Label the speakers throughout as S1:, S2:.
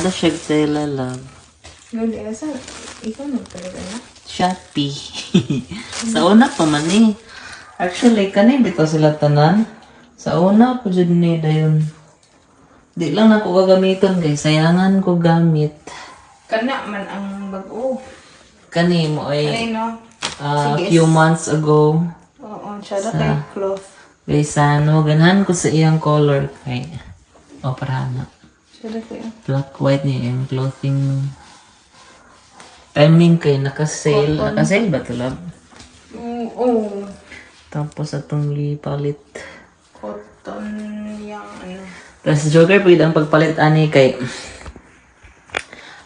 S1: na siya tela love.
S2: Luli, asa? Ikaw nagpalaga na?
S1: Shopee. Sa una pa man eh. Actually, kanin bitaw sila tanan. Sa una po dyan ni dayon. Di lang ako gagamiton guys. Sayangan ko gamit.
S2: Kana man ang bag-o.
S1: Kani mo
S2: Ay,
S1: ay
S2: no?
S1: few months ago.
S2: Oo, siya na kay cloth.
S1: Guys, ano, ganahan ko sa iyang color kay para na.
S2: Siya na kay...
S1: Black white niya yung clothing. Timing kay naka-sale. Naka-sale ba ito, love?
S2: Oo.
S1: Tapos atong gipalit.
S2: Cotton yung ano.
S1: Tapos joker pwede ang pagpalit ani kay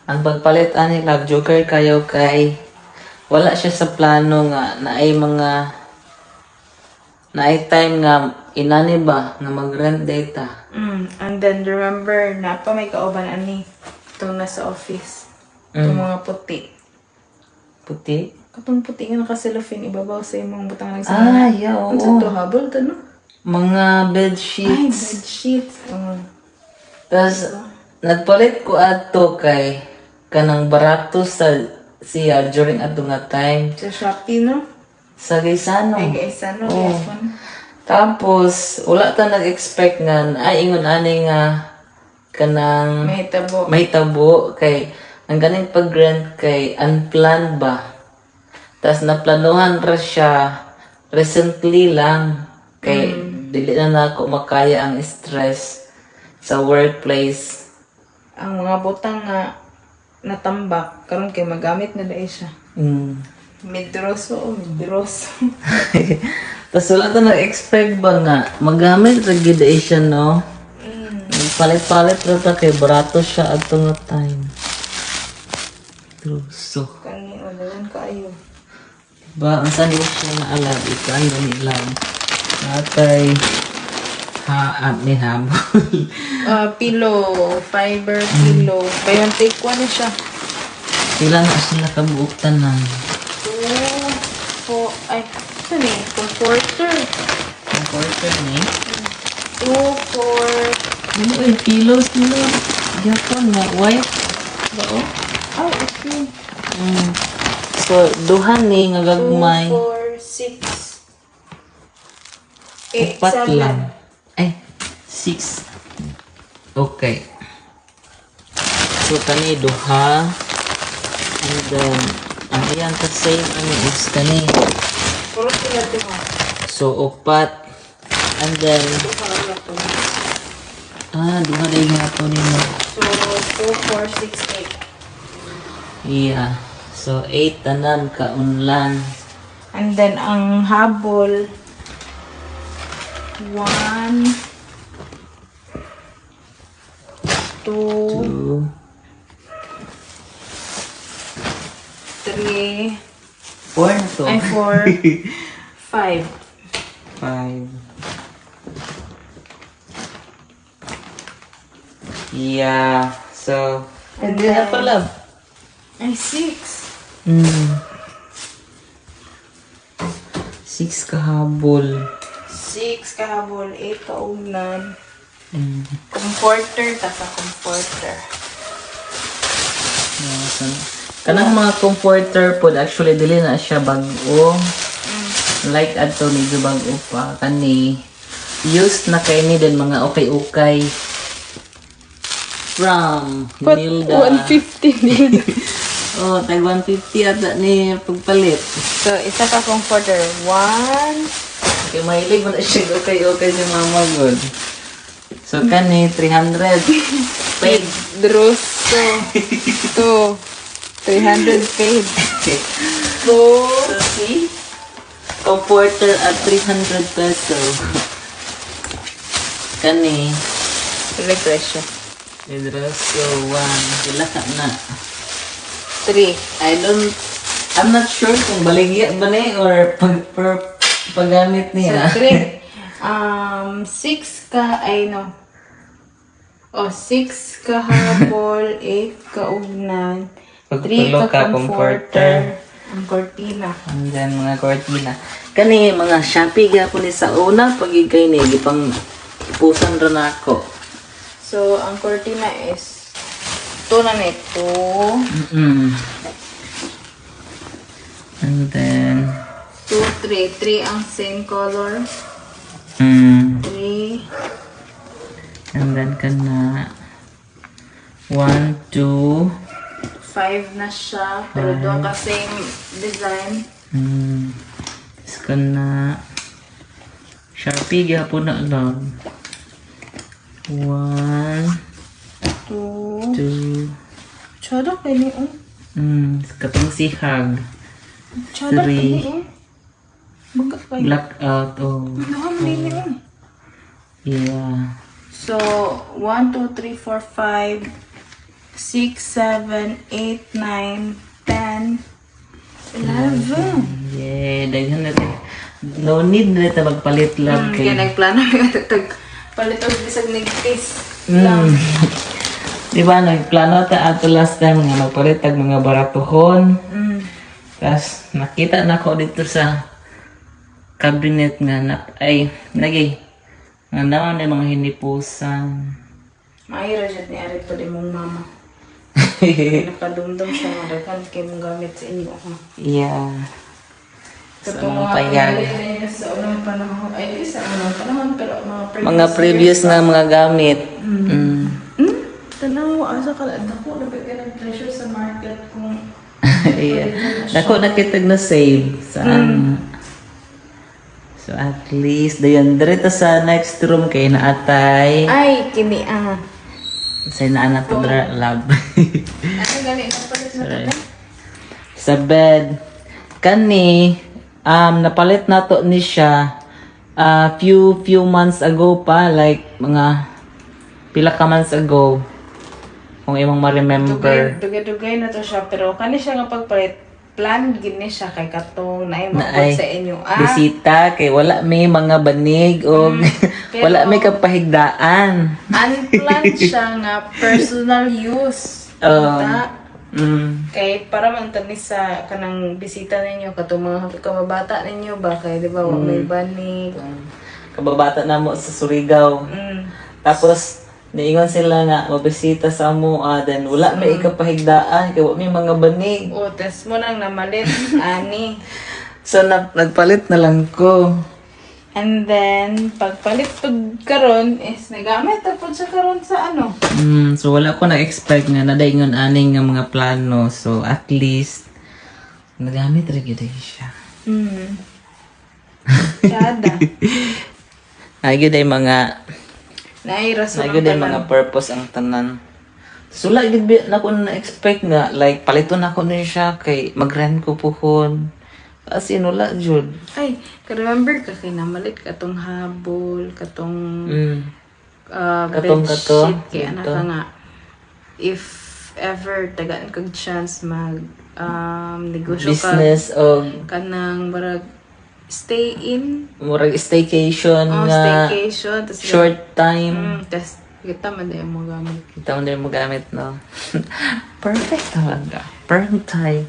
S1: ang pagpalit ani love joker kayo kay wala siya sa plano nga naay mga naay time nga inani ba nga mag-rent data.
S2: And then remember na pa may kauban ani itong nasa office. Itong mga puti.
S1: Puti?
S2: Katong puti nga naka-cellophane ibabaw sa imong butang lang
S1: Ah, yeah, oo.
S2: Ang sa to habol to no?
S1: Mga bed
S2: Ay,
S1: sheets.
S2: bed sheets.
S1: Tapos nagpalit ko ato kay kanang barato sa siya during ato nga time
S2: Sa Shopee no?
S1: sa Gaisano.
S2: Ay guys, ano?
S1: Oo.
S2: Yes, man.
S1: Tapos wala ta nag-expect nga ay ingon ani nga kanang
S2: May tabo.
S1: may tabo kay ang ganing pag-rent kay unplanned ba. Tapos naplanuhan ra siya recently lang kay dili na ako makaya ang stress sa workplace.
S2: Ang mga butang nga natambak karon kay magamit na dai siya. Medroso o medroso.
S1: Tapos wala ta na-expect ba nga magamit ra gid siya no. Palit-palit ra ta kay barato siya ato nga time. So,
S2: Kani ulan kaayo.
S1: ba ang saan mo siya naalag ikan gani lang. Natay ni habol.
S2: Pillow, fiber pillow. Buy one take one na siya.
S1: Sila na sila kabuok tanan.
S2: 2, 4, ay, ito ni, comforter.
S1: Ang quarter ni.
S2: 2, 4,
S1: Ano ay pillows nila? Japon nga white. Ba o?
S2: oh, okay.
S1: So duhan ni nga
S2: 2,
S1: gagmay.
S2: 4, 6, 8,
S1: Upat
S2: 7.
S1: lang. Ay, 6. Okay. So kani duha. And then ang iyang ka same ano is kani.
S2: Puro sila duha.
S1: So upat. And then
S2: Duha na to.
S1: duha na yung ato nimo.
S2: So, 2, 4, 6, 8.
S1: Yeah. So 8 tanan ka unlan.
S2: And then, ang habol, 1, 2,
S1: 2
S2: 3,
S1: 4 na to.
S2: ay 4, 5.
S1: 5. Yeah. So,
S2: And
S1: hindi na
S2: then-
S1: pala.
S2: Ay, 6.
S1: 6 kahabol.
S2: 6 kahabol, 8 kaugnan. Comforter, taka comforter.
S1: Kanang mga comforter po, actually, dili na siya bago. Like ato, medyo bago pa. Kani, used na kay ni din mga okay-okay. From Hilda.
S2: 150 din.
S1: Oh, tag 150 ata ni pagpalit.
S2: So, isa ka comforter. 1,
S1: Kaya mahilig mo na siya okay-okay si Mama God. So, kani, 300. Paid.
S2: Druso. 2, 300 paid.
S1: So, see? Comforter at 300 peso. Kani.
S2: Pili presyo.
S1: Idraso 1. Sila ka na.
S2: 3.
S1: I'm not sure kung baligya ba ni or paggamit
S2: So,
S1: niya.
S2: 3. 6 ka, ay no. 6 ka habol, 8 ka ugnan, 3
S1: Pagtulo
S2: ka
S1: ka,
S2: comforter, ang cortina.
S1: And then, mga cortina. Kani, mga Shopee gapon ni sa una, pagigay ni, gipang ipusan rin ako.
S2: So, ang cortina is 2 na nito.
S1: And then
S2: 2, 3. 3 ang same color. 3.
S1: and then kana 1, 2
S2: 5 na siya. Pero doon ka same design.
S1: Tapos kana Sharpie gyapon na lang. 1,
S2: 2.
S1: 2
S2: Tsada kayo ni
S1: katong sihag.
S2: Tsada kayo
S1: 3
S2: ni Baga kayo.
S1: blackout. Oh.
S2: Naman din ni
S1: Yeah.
S2: So, 1, 2, 3, 4, 5, 6, 7, 8, 9, 10, 11.
S1: Yeah, daghan natin. No need na natin magpalit lang
S2: Kaya nagplano yung palit o bisag nigtis lang.
S1: Di ba, nagplano ta ato last time nga magpalit tag mga baratuhon. Tapos nakita na ako dito sa cabinet nga lagi nga naman na mga hinipusan.
S2: Mahira siya ni Ari pa din mong mama. Nakadumdum siya nga daghan kayo mong gamit sa inyo.
S1: Yeah. Sa
S2: Katong
S1: mga
S2: mga
S1: payag.
S2: pinili niya sa unang panahon. Ay, di sa unang panahon, pero
S1: Mga previous nga mga gamit.
S2: Tanaw, asa ka lang. Ako, labig ka ng treasure sa market kung
S1: Yeah. Dako nakitag na save saan. So at least dayon dito sa next room kay naatay
S2: ay, kini
S1: say na to lab.
S2: Ano gali na pala sa tabi?
S1: Sa bed kani napalit nato ni siya few months ago pa, like mga pila ka months ago kung imong ma-remember.
S2: Dugay na to siya, pero kani siya nga pagpalit, plan gini siya kay katong na
S1: ay
S2: mabot sa inyo.
S1: bisita kay wala may mga banig o wala may kapahigdaan.
S2: Unplanned siya nga personal use. Ta? Kay para man tani sa kanang bisita ninyo, katong mga kamabata ninyo ba, kay di ba may banig.
S1: Kababata na mo sa Surigao. Tapos niingon sila nga mabisita sa amo, then wala may ikapahigdaan kay wala may mga banig.
S2: O, tas mo nang namalit, ani.
S1: So nagpalit na lang ko.
S2: And then, pagpalit pag karon is nagamit tapos sa karon sa ano.
S1: So wala ko na-expect nga nadaingon aning nga mga plano. So at least nagamit rin gid siya.
S2: Sada.
S1: Ay gid ay mga
S2: Nairaso
S1: ay gid ay mga purpose ang tanan. So like gid na ko na-expect nga like paliton ako ni siya kay mag-rent ko puhon. As in wala jud.
S2: Ay, ka-remember ka kay namalit katong habol, katong
S1: Katong kato,
S2: bedsheet kay anak
S1: ito.
S2: ka nga. If ever tagaan kag chance mag negosyo ka
S1: Business o
S2: kanang barag stay in
S1: murag staycation nga
S2: staycation tas
S1: short time.
S2: tas kita man din mo gamit.
S1: Kita mo din mo gamit, no? Perfect talaga. Perfect time.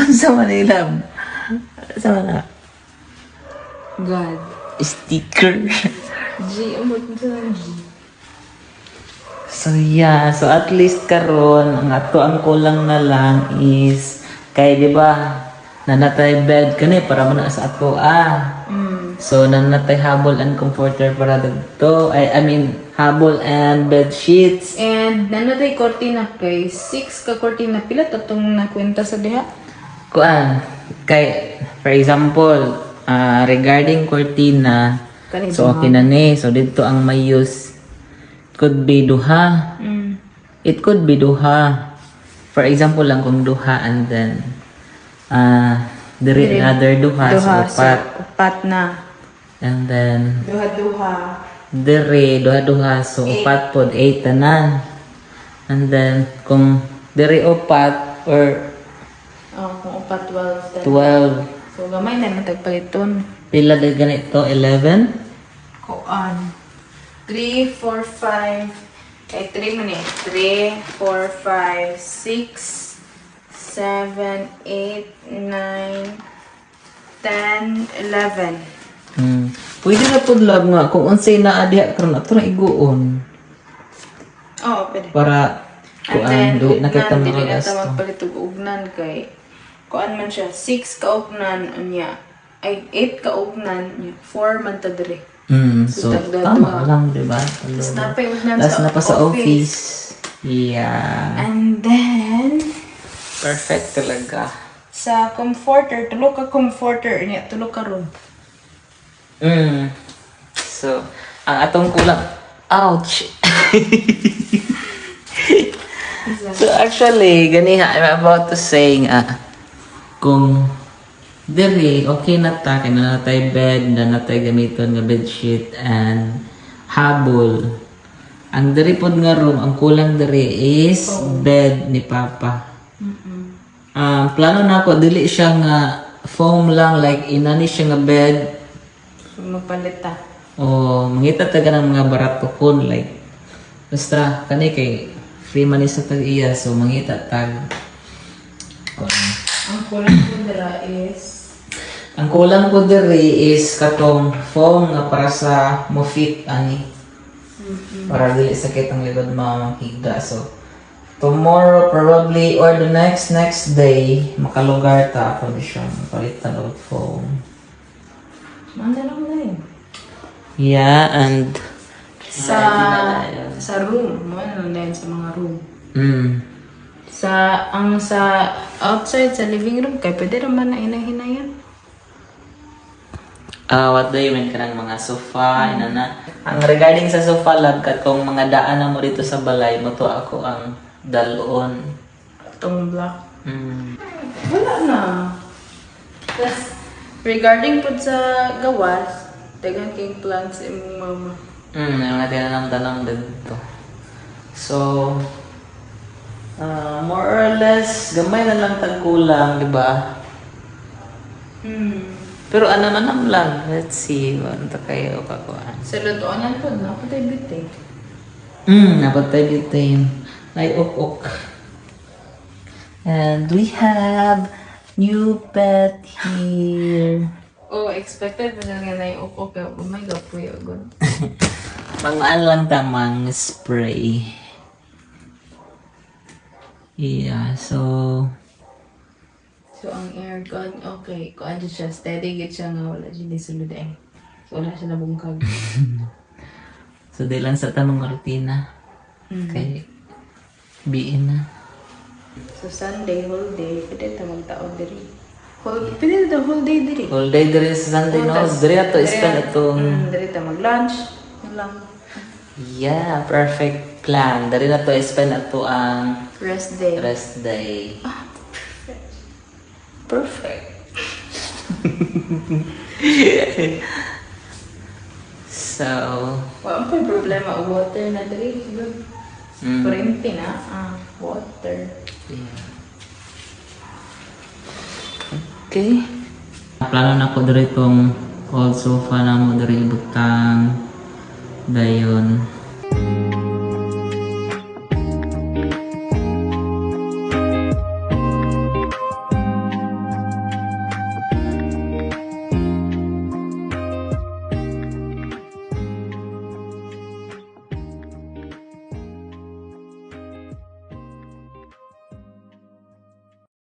S1: Ang sa Manila. Sa Manila.
S2: God.
S1: Sticker.
S2: G, umot sa G.
S1: So yeah, so at least karon ang ato ang kulang na lang is kay di ba nanatay bed kani para man sa ato So nanatay habol and comforter para dito. I mean habol and bed sheets.
S2: And nanatay kortina kay 6 ka kortina pila tatong nakwenta sa diha.
S1: Kuan kay for example regarding cortina,
S2: Kani
S1: so okay na ni. So dito ang may use could be duha. It could be duha. For example lang kung duha and then there another duha, so upat.
S2: upat na.
S1: And then
S2: Duha-duha.
S1: dire duha so upat pod 8 tanan. And then kung dire upat or
S2: Kung upat 12.
S1: 12
S2: So gamay na matagpaliton.
S1: pila na ganito 11.
S2: Kuan. 3, 4, 5. Kay 3 man eh. 3, 4, 5, 6, 7, 8, 9, 10, 11.
S1: Pwede na po lab nga kung unsay naa diha karon ato na iguon.
S2: pwede.
S1: para
S2: And then,
S1: kuan nakita
S2: ugnan,
S1: mo
S2: dili na
S1: gasto.
S2: ta magpalit og ugnan kay kuan man siya, 6 ka ugnan unya. Ay, 8 ka ugnan unya. 4 man ta dire.
S1: So,
S2: Dagdag
S1: tama
S2: duha.
S1: lang, di ba?
S2: Tapos napay ugnan
S1: Tapos
S2: sa
S1: na pa sa
S2: office.
S1: office. Yeah.
S2: And then,
S1: Perfect talaga.
S2: sa comforter, tulo ka comforter unya, tulo ka room.
S1: So, ang atong kulang, ouch! So actually, ganiha, I'm about to say nga, kung diri, okay na ta, kaya na natay bed, na natay gamiton nga bedsheet, and habol. Ang diri pod nga room, ang kulang diri is bed ni Papa. Plano na ako, dili siya nga foam lang, like inani siya nga bed,
S2: So, magpalit ta.
S1: o mangita taga ng mga baratukon, like, basta, kani kay free man sa tag-iya, so mangita tag.
S2: Ang kulang ko dira is
S1: Ang kulang ko diri is katong foam nga para sa mo fit ani. Para dili sakit ang likod makakita. So tomorrow probably or the next day makalugar ta ako siya palitan og foam.
S2: Mandala mo na yun.
S1: Yeah, and
S2: Sa room, mo ano na yun sa mga room. Sa outside sa living room kay pwede naman na hinay-hinayan.
S1: What do you mean kanang mga sofa, inana? Ang regarding sa sofa lab kat kung mga daan na mo dito sa balay mo to ako ang dalon.
S2: Itong black. Wala na. Plus, regarding po sa gawas, dagang king plants imong mama.
S1: May mga tinanong-tanong dito. So, more or less, gamay na lang tagkulang, di ba? Pero ano man lang, let's see, ano kayo kakuhaan.
S2: Sa lutuanan po, napatay bitay.
S1: Napatay dito ay ok. And we have new pet here.
S2: Oh, expected na nga na yung okay. Oh my God, po yun.
S1: Mga lang tamang spray. Yeah, so
S2: ang aircon, okay. Kung ano siya, steady git siya nga, wala siya nisulod eh. So, wala siya nabungkag.
S1: so di lang sa tanong rutina. Kay biin na.
S2: So, Sunday, whole day, pwede ito magtaon diri. Pwede ito whole day diri.
S1: All day diri sa Sunday, no? Diri ato spend atong
S2: Diri ito mag-lunch. Yun lang.
S1: yeah, perfect plan. Diri na to spend ato ang
S2: Rest day.
S1: rest day. Perfect. So,
S2: Wala pa yung problema. Water na diri. Good.
S1: mm,
S2: Kurente na. Water.
S1: yeah. Okay. Plano na ko diri itong old sofa na mo diri butang dayon.